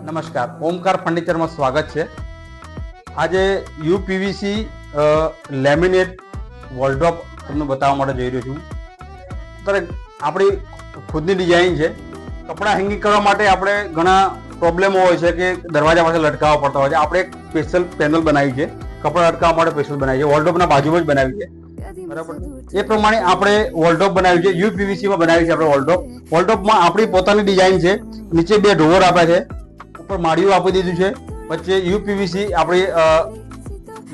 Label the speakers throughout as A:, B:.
A: નમસ્કાર, ઓમકાર ફર્નિચરમાં સ્વાગત છે. આજે યુપીવીસી લેમિનેટ વોલડ્રોપ તમને બતાવવા માટે જઈ રહ્યો છું. ત્યારે આપણી ખુદની ડિઝાઇન છે. કપડાં હેંગિંગ કરવા માટે આપણે ઘણા પ્રોબ્લેમો હોય છે કે દરવાજા પાસે લટકાવવા પડતા હોય છે. આપણે એક સ્પેશિયલ પેનલ બનાવી છે, કપડાં લટકાવવા માટે સ્પેશિયલ બનાવી છે, વોલડ્રોપના બાજુમાં જ બનાવી છે. બરાબર, એ પ્રમાણે આપણે વોલડ્રોપ બનાવ્યું છે. યુપીવીસીમાં બનાવી છે આપણે વોલડ્રોપ. વોલડ્રોપમાં આપણી પોતાની ડિઝાઇન છે. નીચે બે ડ્રોવર આપ્યા છે, ઉપર માળીઓ આપી દીધું છે, વચ્ચે યુપીવીસી આપણી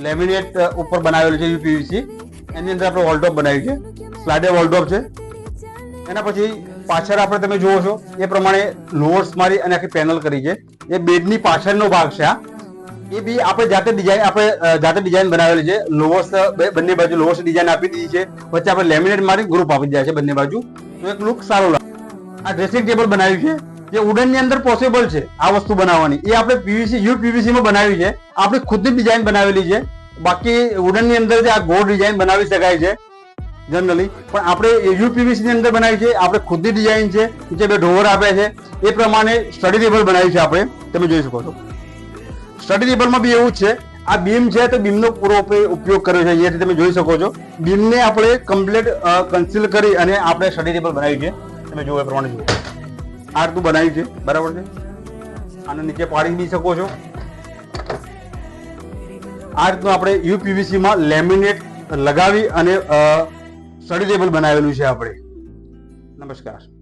A: લેમિનેટ ઉપર બનાવેલું છે. યુપીવીસી એની અંદર આપણે વોલડ્રોપ બનાવ્યું છે, સ્લાઇડર વોલડ્રોપ છે. એના પછી પાછળ આપણે તમે જુઓ છો એ પ્રમાણે લોવર્સ મારી અને આખી પેનલ કરી છે. એ બેડની પાછળનો ભાગ છે. એ બી આપણે જાતે ડિઝાઇન બનાવેલી છે. લોવર્સ બંને બાજુ લોવર્સ ડિઝાઇન આપી દીધી છે, વચ્ચે આપણે લેમિનેટ મારી ગ્રુપ આપી દીધા છે બંને બાજુ, તો એક લુક સારો લાગે. આ ડ્રેસિંગ ટેબલ બનાવ્યું છે જે વુડન ની અંદર પોસિબલ છે આ વસ્તુ બનાવવાની. એ આપણે પીવીસી યુપીવીસી માં બનાવી છે, આપણી ખુદની ડિઝાઇન બનાવેલી છે. બાકી વુડન ની અંદર જે આ ગોળ ડિઝાઇન બનાવી શકાય છે જનરલી, પણ આપણે યુપીવીસી ની અંદર બનાવી છે. આપણે ખુદની ડિઝાઇન છે, નીચે બે ડ્રોવર આપ્યા છે. એ પ્રમાણે સ્ટડી ટેબલ બનાવી છે આપણે, તમે જોઈ શકો છો. સ્ટડી ટેબલમાં બી એવું જ છે. આ બીમ છે તો બીમનો પૂરો ઉપયોગ કર્યો છે. અહીંયાથી તમે જોઈ શકો છો બીમને આપણે કમ્પ્લીટ કન્સીલ કરી અને આપણે સ્ટડી ટેબલ બનાવ્યું છે. તમે જુઓ એ પ્રમાણે જુઓ આ રીતનું બનાવ્યું છે. બરાબર છે. આને નીચે પાડી બી શકો છો. આ રીતનું આપણે યુપીવીસી માં લેમિનેટ લગાવી અને સ્ટડી ટેબલ બનાવેલું છે આપણે. નમસ્કાર.